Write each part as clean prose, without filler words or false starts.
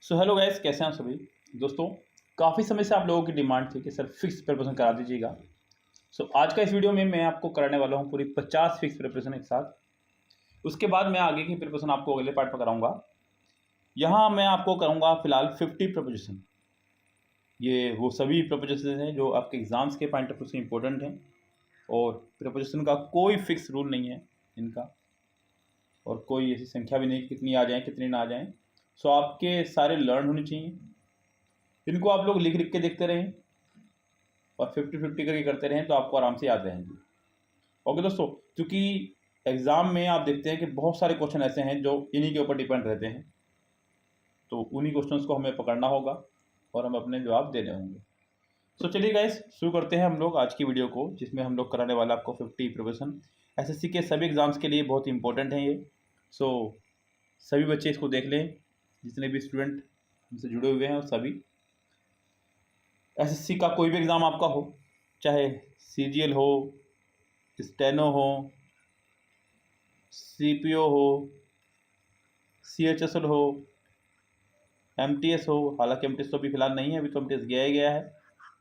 So hello guys, कैसे हैं आप सभी दोस्तों। काफ़ी समय से आप लोगों की डिमांड थी कि सर फिक्स प्रिपरेशन करा दीजिएगा। सो आज का इस वीडियो में मैं आपको कराने वाला हूँ पूरी 50 फिक्स प्रिपरेशन एक साथ। उसके बाद मैं आगे की प्रिपरेशन आपको अगले पार्ट में कराऊंगा। यहाँ मैं आपको कराऊंगा फिलहाल 50 प्रिपरेशन। ये वो सभी प्रिपरेशन हैं जो आपके एग्जाम्स के पॉइंट ऑफ व्यू से इंपॉर्टेंट हैं, और प्रिपरेशन का कोई फिक्स रूल नहीं है इनका, और कोई ऐसी संख्या भी नहीं कि कितनी आ जाए कितनी ना आ जाए। सो आपके सारे लर्न होने चाहिए। इनको आप लोग लिख लिख के देखते रहें और 50-50 करके करते रहें तो आपको आराम से याद रहेंगे। ओके दोस्तों, क्योंकि एग्ज़ाम में आप देखते हैं कि बहुत सारे क्वेश्चन ऐसे हैं जो इन्हीं के ऊपर डिपेंड रहते हैं, तो उन्हीं क्वेश्चंस को हमें पकड़ना होगा और हम अपने जवाब देने होंगे। सो चलिए गाइस, शुरू करते हैं हम लोग आज की वीडियो को, जिसमें हम लोग कराने वाला आपको 50 प्रिपरेशन एसएससी के सभी एग्ज़ाम्स के लिए बहुत इंपॉर्टेंट हैं ये। सो सभी बच्चे इसको देख लें, जितने भी स्टूडेंट हमसे जुड़े हुए हैं वो सभी। एसएससी का कोई भी एग्ज़ाम आपका हो, चाहे सीजीएल हो, स्टेनो हो, सीपीओ हो, सीएचएसएल हो, एमटीएस हो। हालांकि एमटीएस तो अभी फ़िलहाल नहीं है, अभी तो एमटीएस गया ही गया है।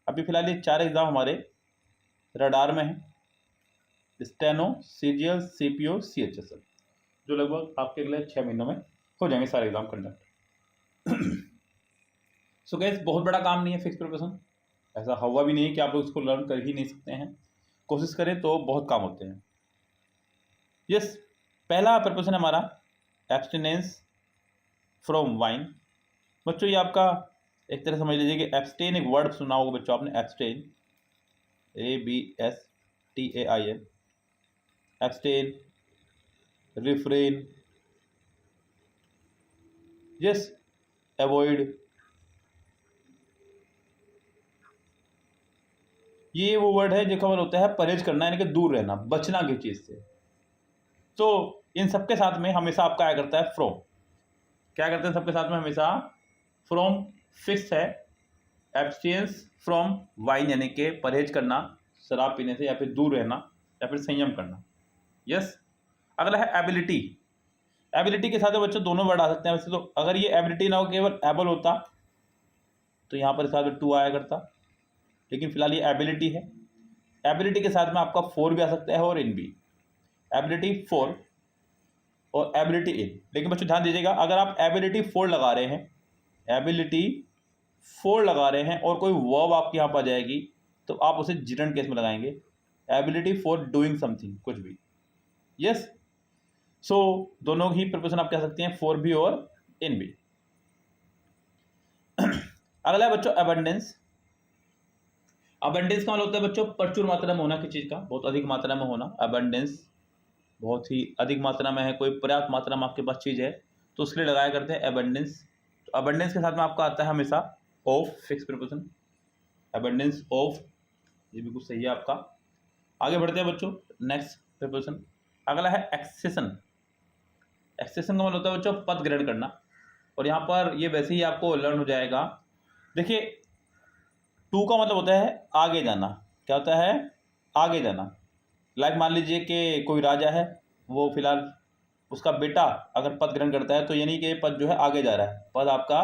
अभी फ़िलहाल ये 4 एग्ज़ाम हमारे रडार में हैं: स्टेनो, सीजीएल, सीपीओ, सीएचएसएल, जो लगभग आपके अगले 6 महीनों में हो जाएंगे सारे एग्ज़ाम कंडक्ट। सो गाइस, बहुत बड़ा काम नहीं है फिक्स प्रिपरेशन। ऐसा हुआ भी नहीं कि आप लोग इसको लर्न कर ही नहीं सकते हैं। कोशिश करें तो बहुत काम होते हैं। यस, पहला प्रिपरेशन हमारा एब्सटिनेंस फ्रॉम वाइन। बच्चों ये आपका एक तरह समझ लीजिए कि एब्सटेन एक वर्ड सुना होगा बच्चों आपने, abstain, ABSTAIN, abstain, refrain, yes, avoid. ये वो वर्ड है जो खबर होता है परहेज करना, यानी कि दूर रहना, बचना किसी चीज़ से। तो इन सबके साथ में हमेशा आपका क्या करता है, फ्रॉम। क्या करते हैं सबके साथ में हमेशा, फ्रॉम फिक्स है। एब्सटेंस फ्रॉम वाइन यानी कि परहेज करना शराब पीने से, या फिर दूर रहना, या फिर संयम करना। यस। अगला है एबिलिटी। एबिलिटी के साथ में बच्चों दोनों वर्ड आ सकते हैं वैसे तो। अगर ये एबिलिटी ना हो, केवल एबल होता, तो यहाँ पर साथ में टू आया करता, लेकिन फिलहाल ये एबिलिटी है। एबिलिटी के साथ में आपका फोर भी आ सकता है और इन भी। एबिलिटी फोर और एबिलिटी इन। लेकिन बच्चों ध्यान दीजिएगा, अगर आप एबिलिटी फोर लगा रहे हैं, एबिलिटी फोर लगा रहे हैं और कोई वर्ब आपके यहाँ पर आ जाएगी, तो आप उसे जिरंड केस में लगाएंगे। एबिलिटी फॉर डूइंग समथिंग, कुछ भी। यस। सो दोनों ही प्रिपरेशन आप कह सकते हैं, फोर भी और इन भी। अगला है बच्चों अबंडेंस। अबंडेंस का मतलब होता है बच्चों प्रचुर मात्रा में होना किसी चीज़ का, बहुत अधिक मात्रा में होना। अबंडेंस बहुत ही अधिक मात्रा में है, कोई पर्याप्त मात्रा में आपके पास चीज़ है तो उसके लिए लगाया करते हैं अबंडेंस। तो अबंडेंस के साथ में आपका आता है हमेशा of, fix preparation, abundance of. ये बिल्कुल सही है आपका। आगे बढ़ते हैं बच्चों, नेक्स्ट प्रिपरेशन। अगला है एक्सेशन। एक्सेशन का मतलब होता है बच्चों पद ग्रहण करना, और यहाँ पर ये वैसे ही आपको लर्न हो जाएगा। देखिए, टू का मतलब होता है आगे जाना। क्या होता है? आगे जाना। लाइक मान लीजिए कि कोई राजा है, वो फिलहाल उसका बेटा अगर पद ग्रहण करता है, तो यानी कि ये पद जो है आगे जा रहा है, पद आपका,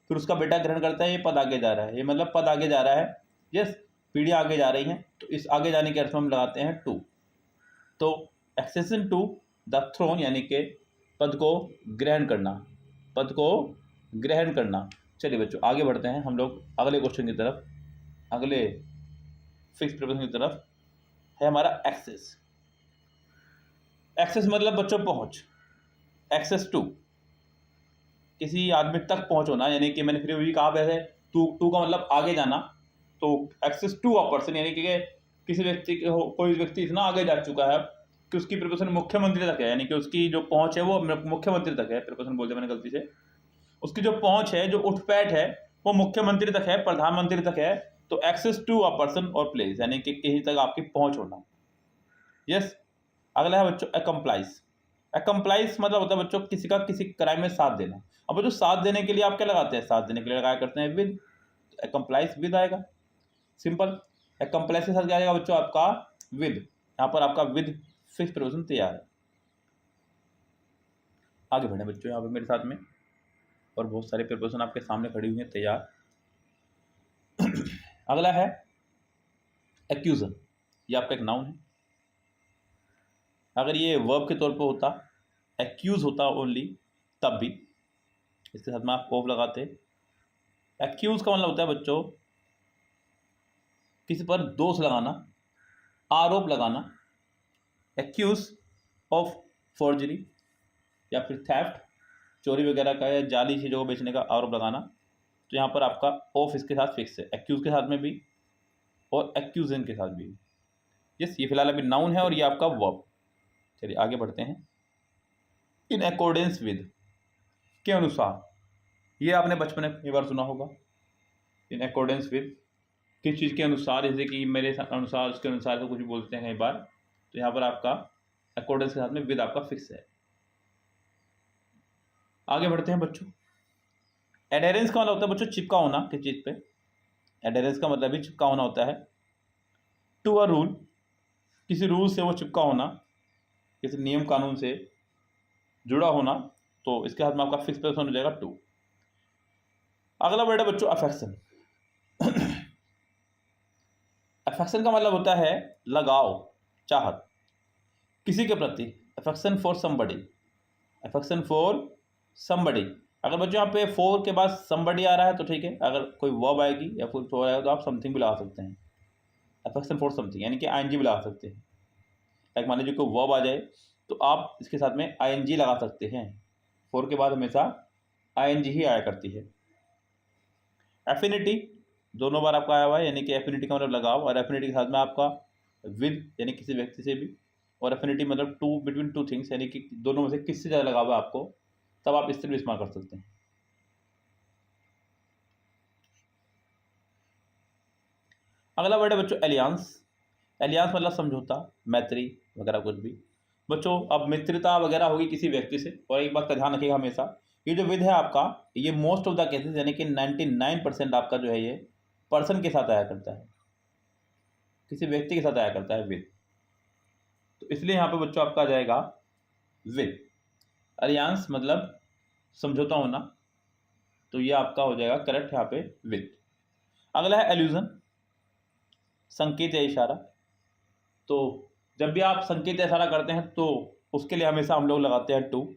फिर उसका बेटा ग्रहण करता है, ये पद आगे जा रहा है, ये मतलब पद आगे जा रहा है। यस, पीढ़ियाँ आगे जा रही हैं, तो इस आगे जाने के अर्थ में हम लगाते हैं टू। तो एक्सेशन टू द थ्रोन यानी कि पद को ग्रहण करना, पद को ग्रहण करना। चलिए बच्चों आगे बढ़ते हैं हम लोग अगले क्वेश्चन की तरफ, अगले फिक्स प्रिपरेशन की तरफ। है हमारा एक्सेस। एक्सेस मतलब बच्चों पहुंच। एक्सेस टू, किसी आदमी तक पहुंच होना, यानी कि मैंने फिर भी कहा वैसे टू का मतलब आगे जाना। तो एक्सेस टू अ पर्सन यानी कि किसी व्यक्ति के कोई व्यक्ति इतना आगे जा चुका है कि उसकी प्रिपरेशन मुख्यमंत्री तक है, यानी कि उसकी जो पहुंच है वो मुख्यमंत्री तक है। प्रिपरेशन बोलते मैंने गलती से, उसकी जो पहुंच है, जो उठपैठ है, वो मुख्यमंत्री तक है, प्रधानमंत्री तक है। तो एक्सेस टू अ पर्सन और प्लेस यानी कि कहीं तक आपकी पहुंच होना। यस। अगला है बच्चों अकम्प्लाइज। अकम्प्लाइज मतलब होता है बच्चों किसी का किसी क्राइम में साथ देना। अब बच्चों साथ देने के लिए आप क्या लगाते हैं? साथ देने के लिए लगाया करते हैं विद। अकम्प्लाइज विद आएगा, सिंपल। अकम्प्लाइज के साथ क्या आएगा बच्चों? आपका विद। यहाँ पर आपका विद फिक्स प्रिपरेशन तैयार है। आगे बढ़े बच्चों यहाँ पर मेरे साथ में। और बहुत सारे प्रिपोजिशन आपके सामने खड़ी हुई हैं तैयार। अगला है एक्यूजन, ये आपका एक नाउन है। अगर ये वर्ब के तौर पे होता, एक्यूज होता ओनली, तब भी इसके साथ में आप ऑफ लगाते। एक्यूज का मतलब होता है बच्चों किसी पर दोष लगाना, आरोप लगाना। एक्यूज ऑफ फोर्जरी या फिर थेफ्ट, चोरी वगैरह का या जाली चीज़ों को बेचने का आरोप लगाना। तो यहाँ पर आपका ऑफ इसके साथ फिक्स है, एक्यूज के साथ में भी और एक्यूजन के साथ भी। यस, ये फिलहाल अभी नाउन है और ये आपका वर्ब। चलिए आगे बढ़ते हैं। इन अकॉर्डेंस विद, के अनुसार, ये आपने बचपन में कई बार सुना होगा। इन अकॉर्डेंस विद, किस चीज़ के अनुसार, जैसे कि मेरे अनुसार, उसके अनुसार तो कुछ भी बोलते हैं कई बार। तो यहाँ पर आपका अकॉर्डेंस के साथ में विद आपका फिक्स है। आगे बढ़ते हैं बच्चों। एडेरेंस का मतलब होता है बच्चों चिपका होना किस चीज़ पे। एडेरेंस का मतलब भी चिपका होना होता है। टू अ रूल, किसी रूल से वो चिपका होना, किसी नियम कानून से जुड़ा होना। तो इसके हाथ में आपका फिक्स पर्सन हो जाएगा टू। अगला वर्ड है बच्चों अफेक्शन। अफेक्शन का मतलब होता है लगाव, चाहत किसी के प्रति। Affection for somebody, affection for somebody. अगर बच्चों यहाँ पे फोर के बाद समबडी आ रहा है तो ठीक है, अगर कोई वर्ब आएगी या फिर फॉर आएगा तो आप समथिंग भी लगा सकते हैं। अफेक्शन फॉर समथिंग यानी कि आईएनजी भी लगा सकते हैं। लाइक मान लीजिए कोई वर्ब आ जाए तो आप इसके साथ में आईएनजी लगा सकते हैं। फोर के बाद हमेशा आईएनजी ही आया करती है। एफिनिटी दोनों बार आपका आया हुआ है, यानी कि एफिनिटी का मतलब लगाव, और एफिनिटी के साथ में आपका विद यानी किसी व्यक्ति से भी, और एफिनिटी मतलब टू, बिटवीन टू थिंग्स, यानी कि दोनों में से किससे ज़्यादा लगाव है आपको, तब आप इससे भी इस्तेमाल कर सकते हैं। अगला वर्ड है बच्चों एलियांस। एलियांस मतलब समझौता, मैत्री वगैरह कुछ भी। बच्चों अब मित्रता वगैरह होगी किसी व्यक्ति से, और एक बात का ध्यान रखिएगा हमेशा, ये जो विद है आपका, ये मोस्ट ऑफ द केसेस यानी कि 99% आपका जो है ये पर्सन के साथ आया करता है, किसी व्यक्ति के साथ आया करता है विद। तो इसलिए यहाँ पे बच्चों आपका आ जाएगा विद। अलियांस मतलब समझौता होना, तो ये आपका हो जाएगा करेक्ट यहाँ पे विद। अगला है एल्यूजन, संकेत या इशारा। तो जब भी आप संकेत या इशारा करते हैं तो उसके लिए हमेशा हम लोग लगाते हैं टू,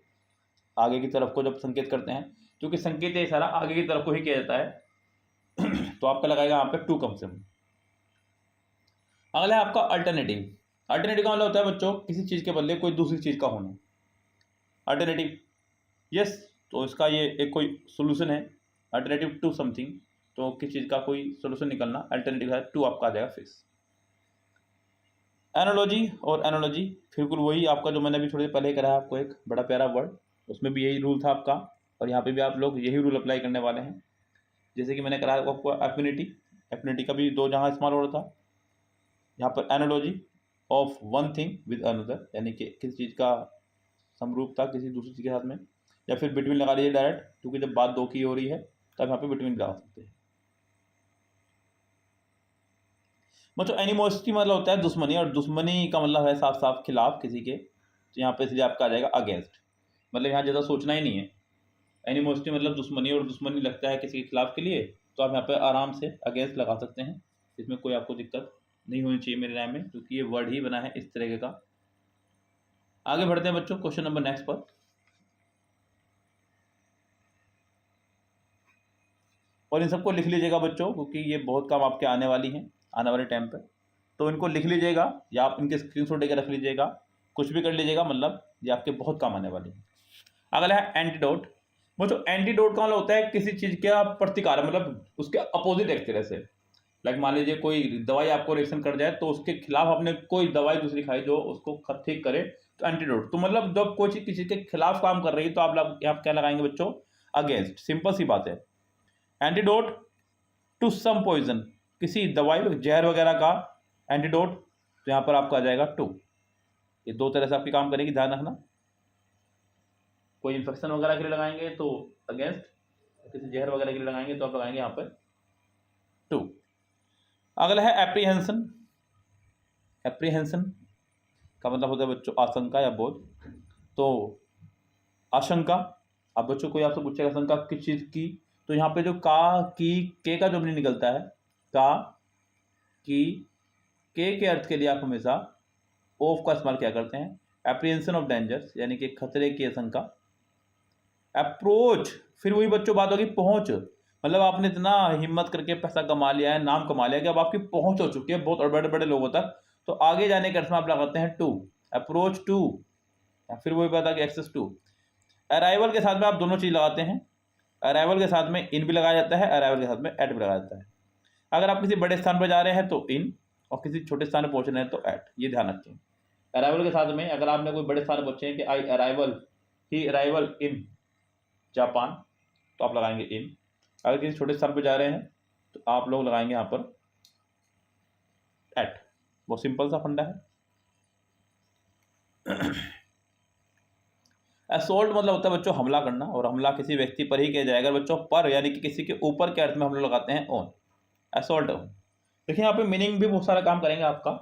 आगे की तरफ को जब संकेत करते हैं, क्योंकि संकेत या इशारा आगे की तरफ को ही किया जाता है। तो आपका लगाएगा यहाँ पे टू कम से कम। अगला है आपका अल्टरनेटिव। अल्टरनेटिव का मतलब होता है बच्चों किसी चीज़ के बदले कोई दूसरी चीज़ का होना। अल्टरनेटिव, यस, तो इसका ये एक कोई सोल्यूशन है, अल्टरनेटिव टू समथिंग, तो किस चीज़ का कोई सोल्यूशन निकलना, अल्टरनेटिव है टू आपका आ जाएगा फिक्स। एनालॉजी, और एनालॉजी बिल्कुल वही आपका जो मैंने अभी थोड़ी देर पहले करा है आपको एक बड़ा प्यारा वर्ड, उसमें भी यही रूल था आपका, और यहाँ पे भी आप लोग यही रूल अप्लाई करने वाले हैं। जैसे कि मैंने कराया आपको एफिनिटी, एफिनिटी का भी दो जहाँ इस्तेमाल हो रहा था, यहाँ पर analogy of one thing with another, यानी कि किसी चीज़ का समरूपता किसी दूसरी चीज़ के साथ में, या फिर बिटवीन लगा लीजिए डायरेक्ट, क्योंकि जब बात दो की हो रही है तब यहाँ पे बिटवीन लगा सकते हैं। मतलब एनिमोसिटी मतलब होता है दुश्मनी, और दुश्मनी का मतलब है साफ साफ खिलाफ किसी के, तो यहाँ पे इसलिए आपका आ जाएगा अगेंस्ट। मतलब यहाँ ज़्यादा सोचना ही नहीं है। एनिमोसिटी मतलब दुश्मनी, और दुश्मनी लगता है किसी के खिलाफ के लिए, तो आप यहाँ पे आराम से अगेंस्ट लगा सकते हैं। इसमें कोई आपको दिक्कत नहीं होनी चाहिए मेरे राय में, क्योंकि ये वर्ड ही बना है इस तरीके का। आगे बढ़ते हैं बच्चों क्वेश्चन नंबर नेक्स्ट पर। और इन सबको लिख लीजिएगा बच्चों, क्योंकि ये बहुत काम आपके आने वाली हैं आने वाले टाइम पर। तो इनको लिख लीजिएगा या आप इनके स्क्रीनशॉट लेकर रख लीजिएगा, कुछ भी कर लीजिएगा, मतलब ये आपके बहुत काम आने वाली है। अगला है एंटीडोट। बच्चों एंटीडोट का मतलब होता है किसी चीज़ का प्रतिकार, मतलब उसके अपोजिट एक तरह से। लाइक मान लीजिए कोई दवाई आपको रिएक्शन कर जाए, तो उसके खिलाफ आपने कोई दवाई दूसरी खाई जो उसको ठीक करे, तो एंटीडोट। तो मतलब जब कोई चीज़ किसी के खिलाफ काम कर रही है तो आप क्या लगाएंगे बच्चों, अगेंस्ट। सिंपल सी बात है। एंटीडोट टू सम पॉइजन, किसी दवाई जहर वगैरह का एंटीडोट, तो यहाँ पर आपका आ जाएगा टू। ये दो तरह से आपके काम करेगी, ध्यान रखना। कोई इन्फेक्शन वगैरह के लिए लगाएंगे तो अगेंस्ट, किसी जहर वगैरह के लिए लगाएंगे तो आप लगाएंगे यहाँ पर टू। अगला है एप्रीहेंशन। एप्रीहेंशन का मतलब होता है बच्चों आशंका या बोध। तो आशंका अब बच्चों कोई आपसे पूछेगा शंका किस चीज़ की, तो यहाँ पे जो का, की, के का जो मीनिंग निकलता है, का, की, के अर्थ के लिए आप हमेशा ऑफ का इस्तेमाल क्या करते हैं, एप्रीहेंशन ऑफ डेंजर्स, यानी कि खतरे की आशंका। अप्रोच, फिर वही बच्चों बात होगी पहुंच, मतलब आपने इतना हिम्मत करके पैसा कमा लिया है, नाम कमा लिया कि अब आपकी पहुंच हो चुकी है बहुत बड़े बड़े लोगों तक, तो आगे जाने के अर्थ में आप लगाते हैं टू, अप्रोच टू, फिर वही बात आ गई एक्सेस टू। अराइवल के साथ में आप दोनों चीज लगाते हैं, अराइवल के साथ में इन भी लगाया जाता है, अराइवल के साथ में एट भी लगाया जाता है। अगर आप किसी बड़े स्थान पर जा रहे हैं तो इन, और किसी छोटे स्थान पर पहुंच रहे हैं तो एट, ये ध्यान रखें। अराइवल के साथ में अगर आपने कोई बड़े स्थान पर पहुंचे हैं कि I arrival, he arrival in Japan, तो आप लगाएंगे इन। अगर किसी छोटे स्थान पर जा रहे हैं तो आप लोग लगाएंगे यहाँ पर एट। बहुत सिंपल सा फंडा है। असोल्ट मतलब होता है बच्चों हमला करना, और हमला किसी व्यक्ति पर ही किया जाएगा बच्चों, पर यानी कि किसी के ऊपर के अर्थ में हम लोग लगाते हैं ऑन, असोल्ट ऑन। देखिए यहाँ पे मीनिंग भी बहुत सारा काम करेंगे आपका,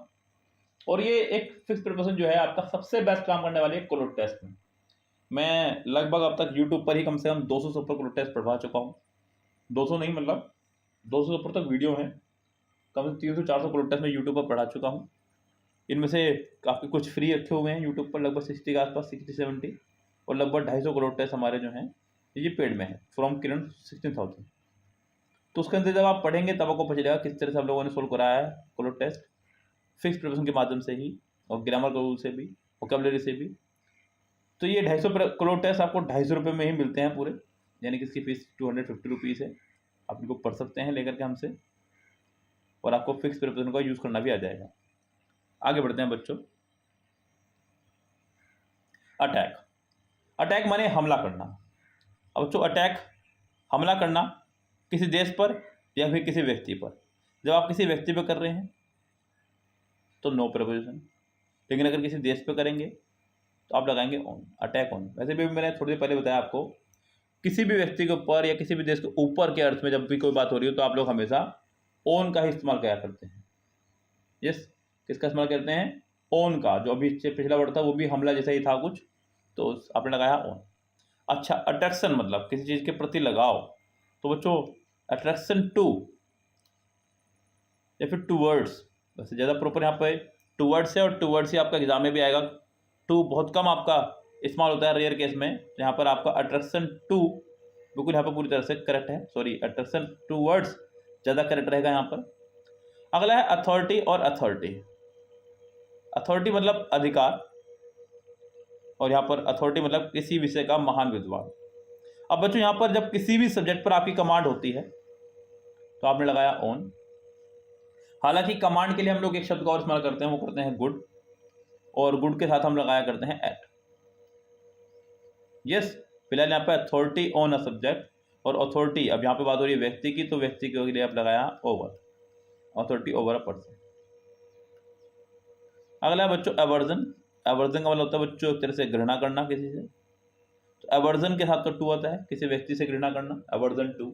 और ये एक फिक्स प्रिपरेशन जो है आपका सबसे बेस्ट काम करने वाली है क्लोट टेस्ट में। मैं लगभग अब तक यूट्यूब पर ही कम से कम 200 से ऊपर क्लोट टेस्ट पढ़वा चुका हूँ, 200 नहीं मतलब 200 से ऊपर तक वीडियो हैं, कम से 300-400 क्लोट टेस्ट में यूट्यूब पर पढ़ा चुका हूँ। इनमें से काफ़ी कुछ फ्री रखे हुए हैं यूट्यूब पर, लगभग 60 के आसपास, 60-70, और लगभग 250 क्लोट टेस्ट हमारे जो हैं ये पेड में है फ्रॉम किरण 16,000। तो उसके अंदर जब आप पढ़ेंगे तब आपको पता चलेगा किस तरह से हम लोगों ने सोल्व कराया है क्लोट टेस्ट, फिक्स प्रिपरेशन के माध्यम से ही, और ग्रामर के रूल से भी, वोकैबुलरी से भी। तो ये 250 क्लोट टेस्ट आपको 250 रुपये में ही मिलते हैं पूरे, यानी कि इसकी फीस 250 रुपीज़ है। आप इनको पढ़ सकते हैं लेकर के हमसे, और आपको फिक्स प्रिपरेशन का यूज़ करना भी आ जाएगा। आगे बढ़ते हैं बच्चों। अटैक, अटैक माने हमला करना। अब बच्चों अटैक, हमला करना किसी देश पर या फिर किसी व्यक्ति पर। जब आप किसी व्यक्ति पर कर रहे हैं तो नो प्रिपरेशन, लेकिन अगर किसी देश पर करेंगे तो आप लगाएंगे ऑन, अटैक ऑन। वैसे भी मैंने थोड़ी देर पहले बताया आपको, किसी भी व्यक्ति के ऊपर या किसी भी देश के ऊपर के अर्थ में जब भी कोई बात हो रही हो तो आप लोग हमेशा ऑन का ही इस्तेमाल क्या करते हैं। यस, किसका इस्तेमाल करते हैं, ऑन का। जो अभी पिछला वर्ड था वो भी हमला जैसा ही था कुछ, तो आपने लगाया ऑन। अच्छा, अट्रैक्शन मतलब किसी चीज़ के प्रति लगाव, तो बच्चों अट्रैक्शन टू या फिर टूवर्ड्स, वैसे ज़्यादा प्रॉपर यहाँ पे टूवर्ड्स है, और टूवर्ड्स ही आपका एग्जाम में भी आएगा। टू बहुत कम आपका इस्तेमाल होता है रेयर केस में, यहाँ पर आपका अट्रैक्शन टू बिल्कुल यहाँ पर पूरी तरह से करेक्ट है, सॉरी अट्रैक्शन टूवर्ड्स ज़्यादा करेक्ट रहेगा यहाँ पर। अगला है अथॉरिटी और अथॉरिटी। अथॉरिटी मतलब अधिकार, और यहाँ पर अथॉरिटी मतलब किसी विषय का महान विद्वान। अब बच्चों यहाँ पर जब किसी भी सब्जेक्ट पर आपकी कमांड होती है तो आपने लगाया ऑन। हालांकि कमांड के लिए हम लोग एक शब्द का और इस्तेमाल करते हैं, वो करते हैं गुड, और गुड के साथ हम लगाया करते हैं एट। यस, फिलहाल यहाँ पे अथॉरिटी ऑन अ सब्जेक्ट, और अथॉरिटी, अब यहाँ पे बात हो रही है व्यक्ति की, तो व्यक्ति के लिए आप लगाया over, authority over a person. अगला है बच्चों एवर्जन। एवर्जन का मतलब होता है बच्चों एक तरह से घृणा करना किसी से, तो एवर्जन के साथ तो टू आता है, किसी व्यक्ति से घृणा करना, एवर्जन टू।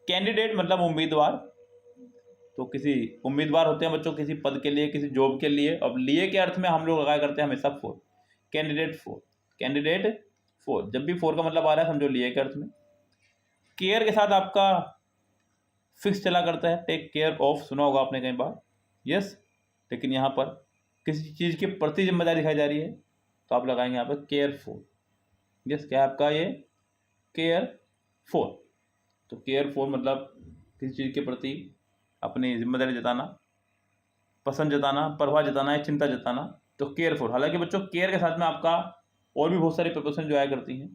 कैंडिडेट मतलब उम्मीदवार, तो किसी उम्मीदवार होते हैं बच्चों किसी पद के लिए, किसी जॉब के लिए। अब लिए के अर्थ में हम लोग लगाया करते हैं हमेशा four, candidate four, candidate four. जब भी फोर का मतलब आ रहा है समझो लिए के अर्थ में। केयर के साथ आपका फिक्स चला करता है, टेक केयर ऑफ, सुना होगा आपने कई बार। यस, लेकिन यहाँ पर किसी चीज़ के प्रति जिम्मेदारी दिखाई जा रही है तो आप लगाएंगे यहाँ पर केयरफुल। यस, क्या आपका ये केयरफुल, तो केयरफुल मतलब किसी चीज़ के प्रति अपनी जिम्मेदारी जताना, पसंद जताना, परवाह जताना या चिंता जताना, तो केयरफुल। हालांकि बच्चों केयर के साथ में आपका और भी बहुत सारी प्रिपरेशन जो आया करती हैं,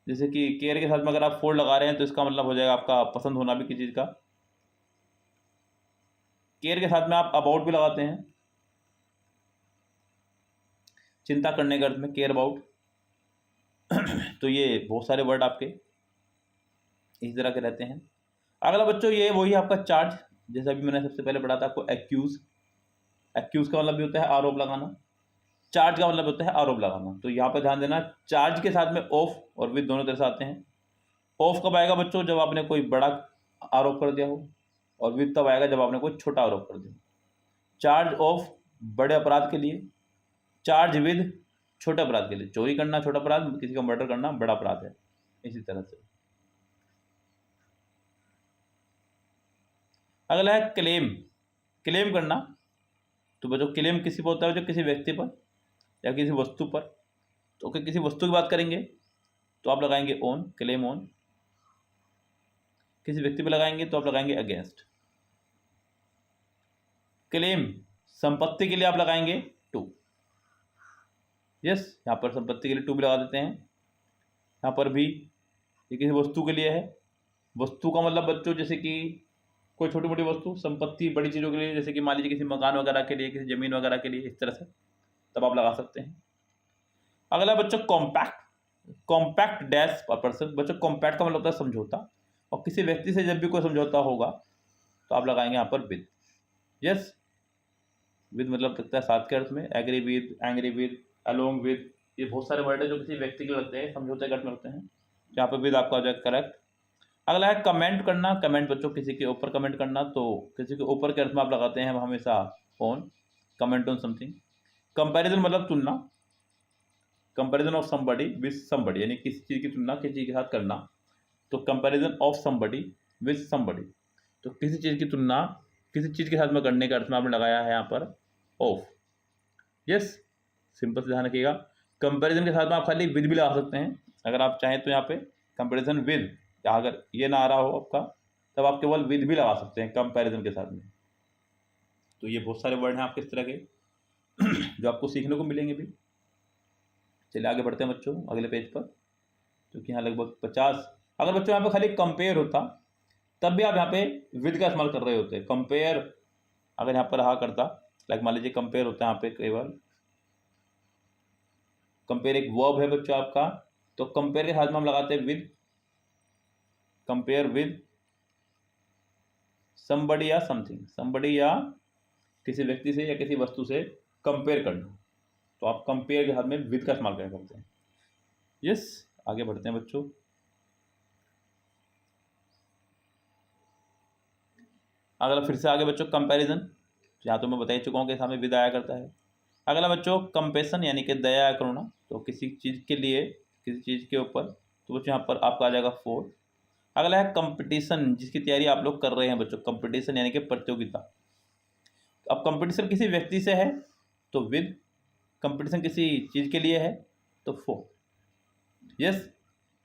जैसे कि केयर के साथ में अगर आप फोर लगा रहे हैं तो इसका मतलब हो जाएगा आपका पसंद होना भी किसी चीज़ का। केयर के साथ में आप अबाउट भी लगाते हैं, चिंता करने के अर्थ में केयर अबाउट। तो ये बहुत सारे वर्ड आपके इस तरह के रहते हैं। अगला बच्चों ये वही आपका चार्ज, जैसा भी मैंने सबसे पहले पढ़ा था आपको एक्यूज। एक्यूज का मतलब भी होता है आरोप लगाना, चार्ज का मतलब होता है आरोप लगाना। तो यहाँ पर ध्यान देना, चार्ज के साथ में ऑफ और विद दोनों तरह से आते हैं। ऑफ कब आएगा बच्चों, जब आपने कोई बड़ा आरोप कर दिया हो, और विद तब आएगा जब आपने कोई छोटा आरोप कर दिया। चार्ज ऑफ बड़े अपराध के लिए, चार्ज विद छोटे अपराध के लिए। चोरी करना छोटा अपराध, किसी का मर्डर करना बड़ा अपराध है। इसी तरह से अगला है क्लेम। क्लेम करना, तो बच्चों क्लेम किसी पर होता है, जो किसी व्यक्ति पर या किसी वस्तु पर। तो अगर किसी वस्तु की बात करेंगे तो आप लगाएंगे ओन, क्लेम ओन। किसी व्यक्ति पर लगाएंगे तो आप लगाएंगे अगेंस्ट। क्लेम संपत्ति के लिए आप लगाएंगे टू। यस, यहाँ पर संपत्ति के लिए टू भी लगा देते हैं। यहाँ पर भी ये किसी वस्तु के लिए है। वस्तु का मतलब बच्चों जैसे कि कोई छोटी मोटी वस्तु, संपत्ति बड़ी चीज़ों के लिए, जैसे कि मान लीजिए किसी मकान वगैरह के लिए, किसी ज़मीन वगैरह के लिए, इस तरह से तब आप लगा सकते हैं। अगला बच्चों कॉम्पैक्ट। कॉम्पैक्ट डैश पर पर्सन। बच्चों कॉम्पैक्ट का मतलब होता है समझौता, और किसी व्यक्ति से जब भी कोई समझौता होगा तो आप लगाएंगे यहाँ पर विद। यस, विद मतलब लगता है साथ के अर्थ में। Agree with, angry with, along with, ये बहुत सारे वर्ड है जो किसी व्यक्ति के लगते हैं, समझौते के अर्थ में लगते हैं। यहाँ पर विद आपका हो जाएगा करेक्ट। अगला है कमेंट करना। कमेंट बच्चों किसी के ऊपर कमेंट करना, तो किसी के ऊपर के अर्थ में आप लगाते हैं हमेशा on, comment on something. Comparison मतलब तुलना। Comparison of somebody with somebody, यानी किसी चीज़ की तुलना किसी चीज़ के साथ करना, तो comparison of somebody with somebody. तो किसी चीज़ की तुलना किसी चीज़ के साथ में करने के अर्थ में आपने लगाया है यहाँ पर ऑफ। यस, सिंपल से ध्यान रखिएगा। कंपैरिजन के साथ में आप खाली विद भी लगा सकते हैं अगर आप चाहें तो। यहाँ पे कंपैरिजन विद, या अगर ये ना आ रहा हो आपका तब आप केवल विद भी लगा सकते हैं कंपैरिजन के साथ में। तो ये बहुत सारे वर्ड हैं आपके इस तरह के जो आपको सीखने को मिलेंगे भी। चलिए आगे बढ़ते हैं बच्चों अगले पेज पर, क्योंकि यहाँ लगभग 50। अगर बच्चों यहाँ पे खाली कंपेयर होता तब भी आप यहाँ पे विद का इस्तेमाल कर रहे होते। कंपेयर अगर यहाँ पर रहा करता, लाइक मान लीजिए कंपेयर होता है यहाँ पे केवल, कंपेयर एक वर्ब है बच्चों आपका, तो कंपेयर के साथ में हम लगाते हैं विद। कंपेयर विद समबडी या समथिंग, समबडी या किसी व्यक्ति से या किसी वस्तु से कंपेयर करना, तो आप कंपेयर के साथ में विद का इस्तेमाल क्या करते हैं। यस, आगे बढ़ते हैं बच्चों। अगला फिर से आगे बच्चों कंपैरिजन, यहाँ तो मैं बता ही चुका हूँ कि सामने विद आया करता है। अगला बच्चों कंपेशन, यानी कि दया करुणा, तो किसी चीज़ के लिए, किसी चीज़ के ऊपर, तो बच्चों यहाँ पर आपका आ जाएगा फोर। अगला है कंपटीशन, जिसकी तैयारी आप लोग कर रहे हैं बच्चों। कंपटीशन यानी कि प्रतियोगिता। अब कंपटीशन किसी व्यक्ति से है तो विद, कंपटीशन किसी चीज़ के लिए है तो फोर। यस,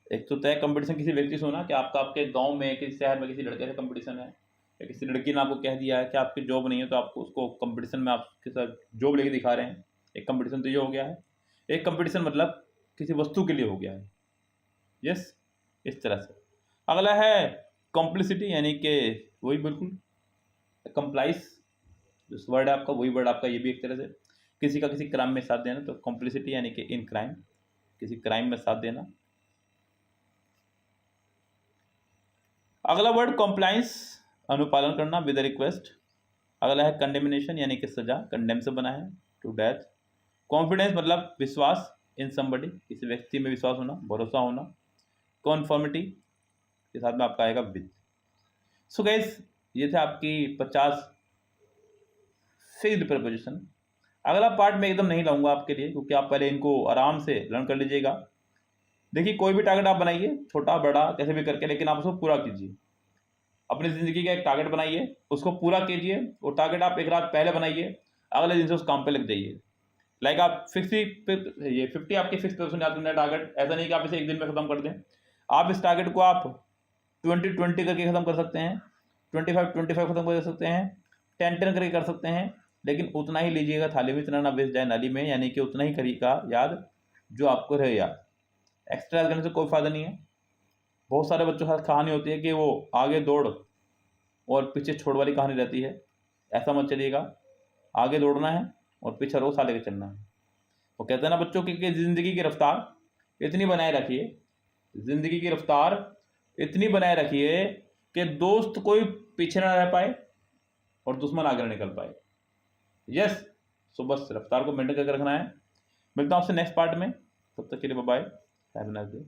एक तो तय कंपटीशन किसी व्यक्ति से होना कि आपका आपके गांव में, किसी शहर में किसी लड़के से कंपटीशन है, या किसी लड़की ने आपको कह दिया है कि आपकी जॉब नहीं है तो आपको उसको कंपटीशन में आपके साथ जॉब लेके दिखा रहे हैं, एक कंपटीशन तो ये हो गया है। एक कंपटीशन मतलब किसी वस्तु के लिए हो गया है। यस, इस तरह से। अगला है कॉम्प्लिसिटी, यानी कि वही बिल्कुल कंप्लाइस जो वर्ड है आपका, वही वर्ड आपका ये भी एक तरह से किसी का किसी क्राइम में साथ देना, तो कॉम्प्लिसिटी यानी कि इन क्राइम, किसी क्राइम में साथ देना। अगला वर्ड कॉम्प्लाइंस, अनुपालन करना विद रिक्वेस्ट। अगला है कंडेमिनेशन, यानी कि सजा, कंडेम से बना है, टू डेथ। कॉन्फिडेंस मतलब विश्वास, इन समबडी, किसी व्यक्ति में विश्वास होना, भरोसा होना। कॉन्फर्मिटी के साथ में आपका आएगा विद। सो गाइस, ये थे आपकी 50 फिक्स्ड प्रपोजिशन। अगला पार्ट मैं एकदम नहीं लाऊंगा आपके लिए, क्योंकि आप पहले इनको आराम से लर्न कर लीजिएगा। देखिए, कोई भी टारगेट आप बनाइए, छोटा बड़ा कैसे भी करके, लेकिन आप उसको पूरा कीजिए। अपनी ज़िंदगी का एक टारगेट बनाइए, उसको पूरा कीजिए। वो टारगेट आप एक रात पहले बनाइए, अगले दिन से उस काम पे लग जाइए। लाइक आप 50 आपकी फिक्स परसेंट याद करना टारगेट, ऐसा नहीं कि आप इसे एक दिन में ख़त्म कर दें। आप इस टारगेट को आप 20-20 करके ख़त्म कर सकते हैं, 25-25 ख़त्म कर सकते हैं, 10-10 करके कर सकते हैं, लेकिन उतना ही लीजिएगा थाली में, इतना ना वेस्ट जाए नाली में, यानी कि उतना ही करिएगा याद जो आपको रहे याद। एक्स्ट्रा करने से कोई फ़ायदा नहीं है। बहुत सारे बच्चों के साथ कहानी होती है कि वो आगे दौड़ और पीछे छोड़ वाली कहानी रहती है। ऐसा मत चलिएगा, आगे दौड़ना है और पीछे रोज साले के चलना है। वो कहते हैं ना बच्चों की ज़िंदगी की रफ्तार इतनी बनाए रखिए, ज़िंदगी की रफ्तार इतनी बनाए रखिए कि दोस्त कोई पीछे ना रह पाए और दुश्मन आगे ना निकल पाए। यस, सो बस रफ्तार को मेंटेन करके रखना है। मिलता हूँ आपसे नेक्स्ट पार्ट में, तब तक के लिए bye bye, have a nice day.